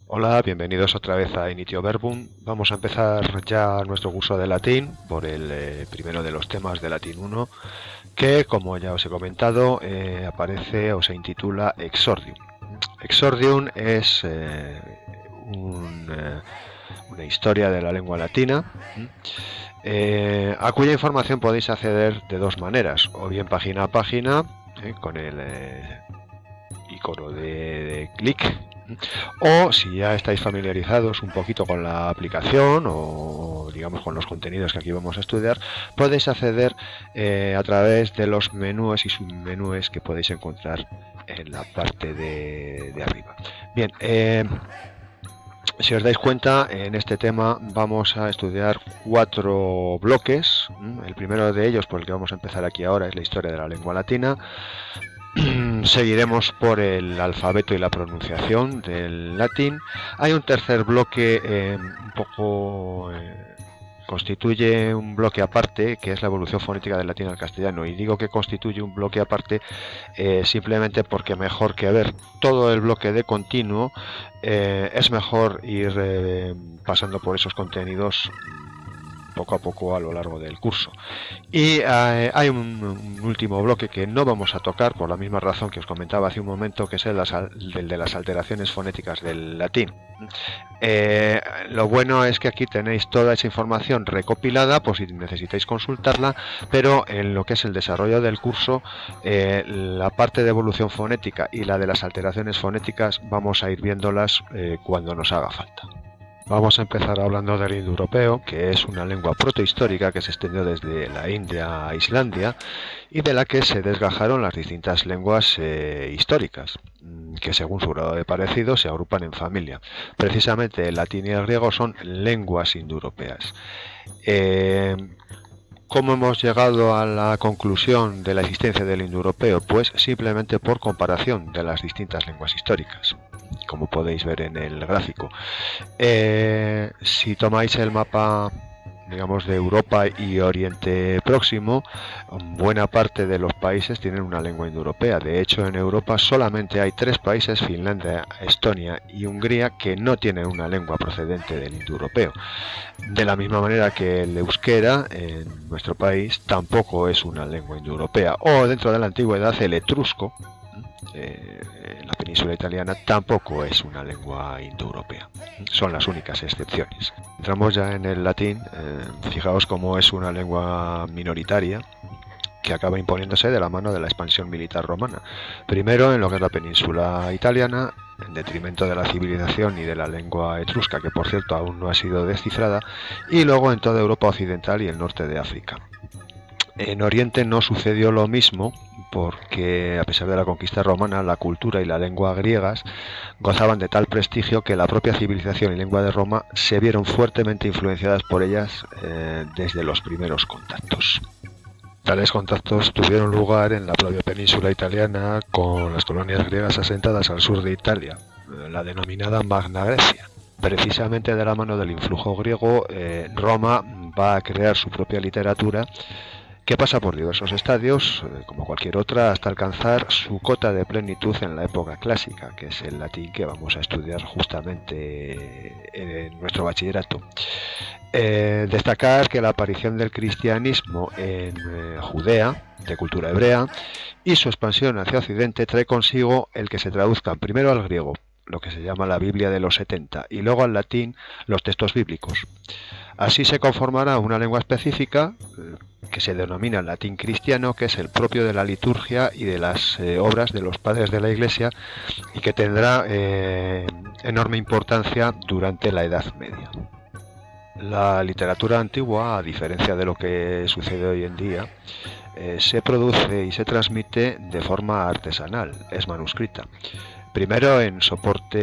Hola, bienvenidos otra vez a Initio Verbum. Vamos a empezar ya nuestro curso de latín por el primero de los temas de Latín 1, que como ya os he comentado, aparece o se intitula Exordium. Exordium es una historia de la lengua latina, a cuya información podéis acceder de dos maneras, o bien página a página, con el icono de clic, o si ya estáis familiarizados un poquito con la aplicación o digamos con los contenidos que aquí vamos a estudiar, podéis acceder a través de los menús y submenús que podéis encontrar en la parte de arriba. Bien, si os dais cuenta, en este tema vamos a estudiar 4 bloques. El primero de ellos, por el que vamos a empezar aquí ahora, es la historia de la lengua latina. Seguiremos por el alfabeto y la pronunciación del latín. Hay un tercer bloque un poco constituye un bloque aparte, que es la evolución fonética del latín al castellano, y digo que constituye un bloque aparte simplemente porque mejor que ver todo el bloque de continuo, es mejor ir pasando por esos contenidos poco a poco a lo largo del curso. Y hay un último bloque que no vamos a tocar por la misma razón que os comentaba hace un momento, que es el de las alteraciones fonéticas del latín. Lo bueno es que aquí tenéis toda esa información recopilada por si necesitáis consultarla, pero en lo que es el desarrollo del curso, la parte de evolución fonética y la de las alteraciones fonéticas vamos a ir viéndolas cuando nos haga falta. Vamos a empezar hablando del indoeuropeo, que es una lengua protohistórica que se extendió desde la India a Islandia y de la que se desgajaron las distintas lenguas históricas, que según su grado de parecido se agrupan en familia. Precisamente el latín y el griego son lenguas indoeuropeas. ¿Cómo hemos llegado a la conclusión de la existencia del indoeuropeo? Pues simplemente por comparación de las distintas lenguas históricas, como podéis ver en el gráfico. Si tomáis el mapa, digamos, de Europa y Oriente Próximo, buena parte de los países tienen una lengua indoeuropea. De hecho, en Europa solamente hay 3 países, Finlandia, Estonia y Hungría, que no tienen una lengua procedente del indoeuropeo. De la misma manera que el euskera en nuestro país tampoco es una lengua indoeuropea. O dentro de la antigüedad el etrusco en la península italiana tampoco es una lengua indoeuropea. Son las únicas excepciones. Entramos ya en el latín. Fijaos cómo es una lengua minoritaria que acaba imponiéndose de la mano de la expansión militar romana. Primero en lo que es la península italiana, en detrimento de la civilización y de la lengua etrusca, que por cierto aún no ha sido descifrada, y luego en toda Europa occidental y el norte de África. En Oriente no sucedió lo mismo, porque a pesar de la conquista romana, la cultura y la lengua griegas gozaban de tal prestigio que la propia civilización y lengua de Roma se vieron fuertemente influenciadas por ellas desde los primeros contactos. Tales contactos tuvieron lugar en la propia península italiana con las colonias griegas asentadas al sur de Italia, la denominada Magna Grecia. Precisamente de la mano del influjo griego, Roma va a crear su propia literatura, que pasa por diversos estadios, como cualquier otra, hasta alcanzar su cota de plenitud en la época clásica, que es el latín que vamos a estudiar justamente en nuestro bachillerato. Destacar que la aparición del cristianismo en Judea, de cultura hebrea, y su expansión hacia Occidente trae consigo el que se traduzcan primero al griego, lo que se llama la Biblia de los 70, y luego al latín los textos bíblicos. Así se conformará una lengua específica que se denomina latín cristiano, que es el propio de la liturgia y de las obras de los padres de la Iglesia, y que tendrá enorme importancia durante la Edad Media. La literatura antigua, a diferencia de lo que sucede hoy en día, se produce y se transmite de forma artesanal, es manuscrita. Primero en soporte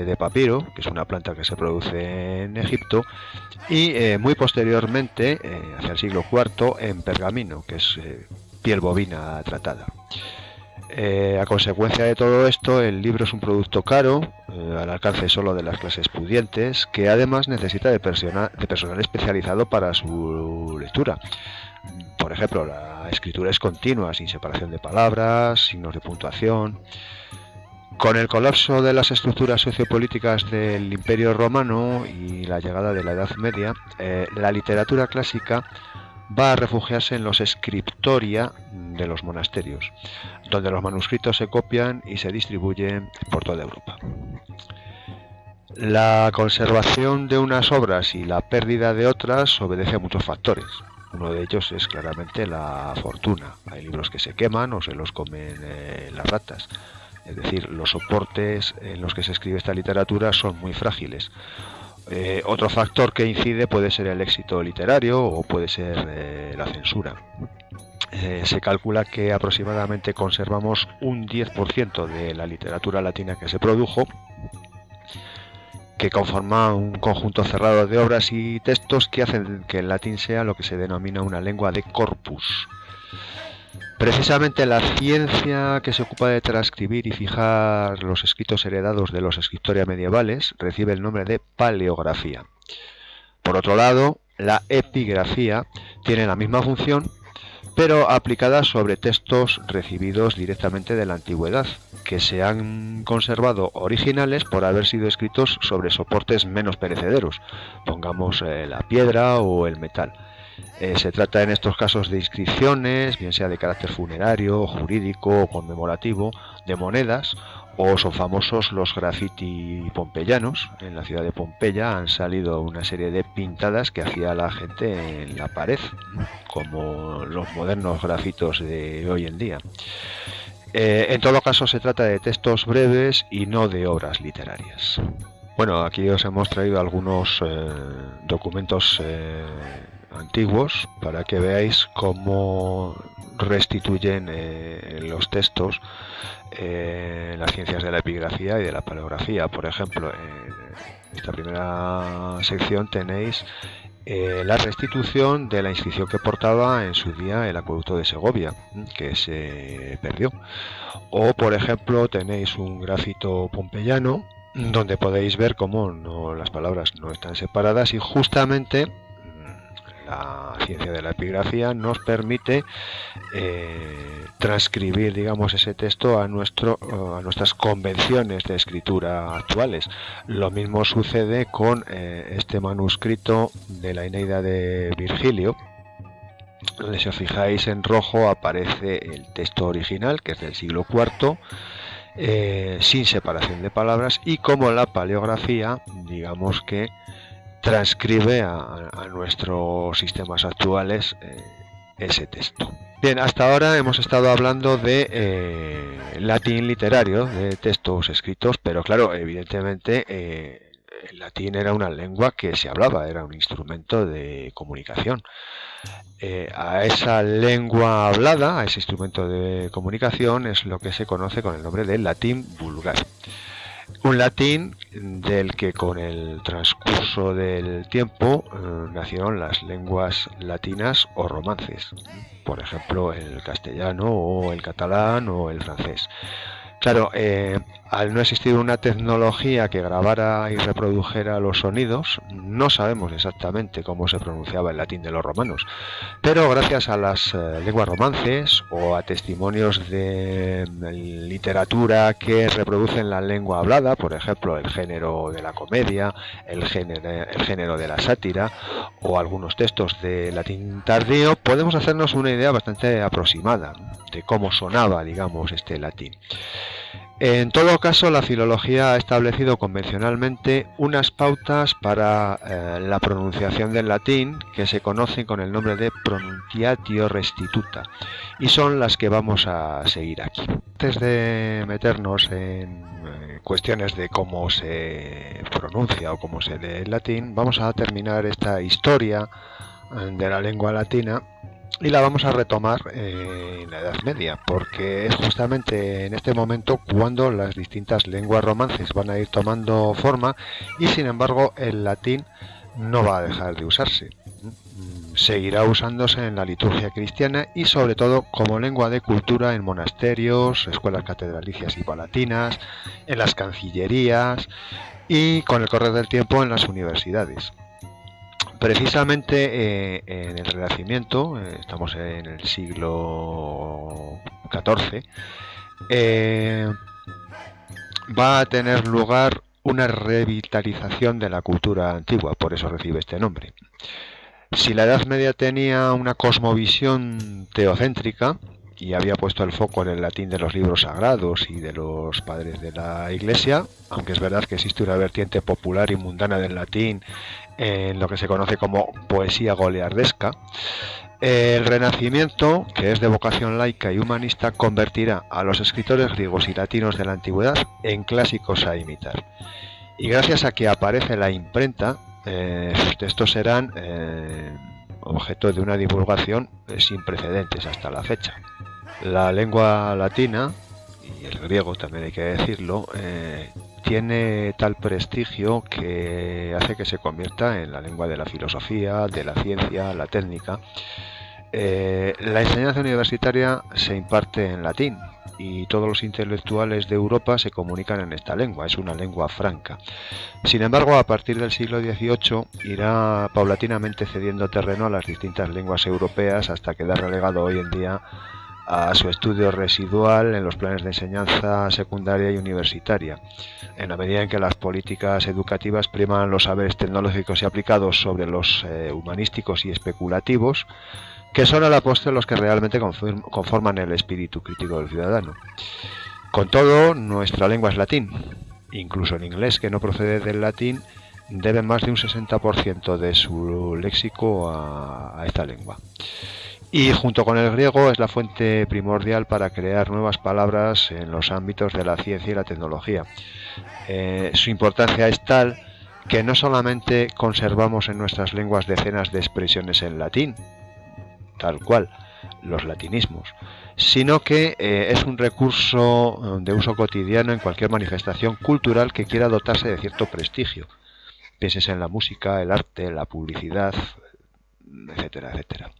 de papiro, que es una planta que se produce en Egipto, y muy posteriormente, hacia el siglo IV, en pergamino, que es piel bovina tratada. A consecuencia de todo esto, el libro es un producto caro, al alcance solo de las clases pudientes, que además necesita de personal especializado para su lectura. Por ejemplo, la escritura es continua, sin separación de palabras, signos de puntuación. Con el colapso de las estructuras sociopolíticas del Imperio Romano y la llegada de la Edad Media, la literatura clásica va a refugiarse en los scriptoria de los monasterios, donde los manuscritos se copian y se distribuyen por toda Europa. La conservación de unas obras y la pérdida de otras obedece a muchos factores. Uno de ellos es claramente la fortuna. Hay libros que se queman o se los comen las ratas. Es decir, los soportes en los que se escribe esta literatura son muy frágiles. Otro factor que incide puede ser el éxito literario o puede ser la censura. Se calcula que aproximadamente conservamos un 10% de la literatura latina que se produjo, que conforma un conjunto cerrado de obras y textos que hacen que el latín sea lo que se denomina una lengua de corpus. Precisamente la ciencia que se ocupa de transcribir y fijar los escritos heredados de los scriptoria medievales recibe el nombre de paleografía. Por otro lado, la epigrafía tiene la misma función, pero aplicada sobre textos recibidos directamente de la antigüedad, que se han conservado originales por haber sido escritos sobre soportes menos perecederos, pongamos la piedra o el metal. Se trata en estos casos de inscripciones, bien sea de carácter funerario, jurídico o conmemorativo, de monedas, o son famosos los graffiti pompeyanos. En la ciudad de Pompeya han salido una serie de pintadas que hacía la gente en la pared, como los modernos grafitos de hoy en día. En todo caso se trata de textos breves y no de obras literarias. Bueno, aquí os hemos traído algunos documentos antiguos para que veáis cómo restituyen los textos las ciencias de la epigrafía y de la paleografía. Por ejemplo, en esta primera sección tenéis la restitución de la inscripción que portaba en su día el acueducto de Segovia, que se perdió. O, por ejemplo, tenéis un grafito pompeyano donde podéis ver cómo las palabras no están separadas y justamente la ciencia de la epigrafía nos permite transcribir, digamos, ese texto a nuestras convenciones de escritura actuales. Lo mismo sucede con este manuscrito de la Eneida de Virgilio, donde, si os fijáis, en rojo aparece el texto original, que es del siglo IV, sin separación de palabras, y como la paleografía, digamos que transcribe a nuestros sistemas actuales ese texto. Bien, hasta ahora hemos estado hablando de latín literario, de textos escritos, pero claro, evidentemente el latín era una lengua que se hablaba, era un instrumento de comunicación. A esa lengua hablada, a ese instrumento de comunicación, es lo que se conoce con el nombre de latín vulgar. Un latín del que con el transcurso del tiempo nacieron las lenguas latinas o romances, por ejemplo el castellano o el catalán o el francés. Claro, al no existir una tecnología que grabara y reprodujera los sonidos, no sabemos exactamente cómo se pronunciaba el latín de los romanos, pero gracias a las lenguas romances o a testimonios de literatura que reproducen la lengua hablada, por ejemplo el género de la comedia, el género de la sátira o algunos textos de latín tardío, podemos hacernos una idea bastante aproximada de cómo sonaba, digamos, este latín. En todo caso, la filología ha establecido convencionalmente unas pautas para la pronunciación del latín que se conocen con el nombre de pronunciatio restituta y son las que vamos a seguir aquí. Antes de meternos en cuestiones de cómo se pronuncia o cómo se lee el latín, vamos a terminar esta historia de la lengua latina y la vamos a retomar en la Edad Media, porque es justamente en este momento cuando las distintas lenguas romances van a ir tomando forma y sin embargo el latín no va a dejar de usarse. Seguirá usándose en la liturgia cristiana y sobre todo como lengua de cultura en monasterios, escuelas catedralicias y palatinas, en las cancillerías y con el correr del tiempo en las universidades. Precisamente en el Renacimiento, estamos en el siglo XIV, va a tener lugar una revitalización de la cultura antigua, por eso recibe este nombre. Si la Edad Media tenía una cosmovisión teocéntrica y había puesto el foco en el latín de los libros sagrados y de los padres de la Iglesia, aunque es verdad que existe una vertiente popular y mundana del latín en lo que se conoce como poesía goliardesca, el Renacimiento, que es de vocación laica y humanista, convertirá a los escritores griegos y latinos de la antigüedad en clásicos a imitar. Y gracias a que aparece la imprenta, sus textos serán objeto de una divulgación sin precedentes hasta la fecha. La lengua latina, y el griego también hay que decirlo, tiene tal prestigio que hace que se convierta en la lengua de la filosofía, de la ciencia, la técnica. La enseñanza universitaria se imparte en latín y todos los intelectuales de Europa se comunican en esta lengua, es una lengua franca. Sin embargo, a partir del siglo XVIII irá paulatinamente cediendo terreno a las distintas lenguas europeas hasta quedar relegado hoy en día a su estudio residual en los planes de enseñanza secundaria y universitaria, en la medida en que las políticas educativas priman los saberes tecnológicos y aplicados sobre los humanísticos y especulativos, que son a la postre los que realmente conforman el espíritu crítico del ciudadano. Con todo, nuestra lengua es latín. Incluso el inglés, que no procede del latín, debe más de un 60% de su léxico a esta lengua. Y junto con el griego es la fuente primordial para crear nuevas palabras en los ámbitos de la ciencia y la tecnología. Su importancia es tal que no solamente conservamos en nuestras lenguas decenas de expresiones en latín, tal cual, los latinismos, sino que es un recurso de uso cotidiano en cualquier manifestación cultural que quiera dotarse de cierto prestigio. Pienses en la música, el arte, la publicidad, etcétera, etcétera.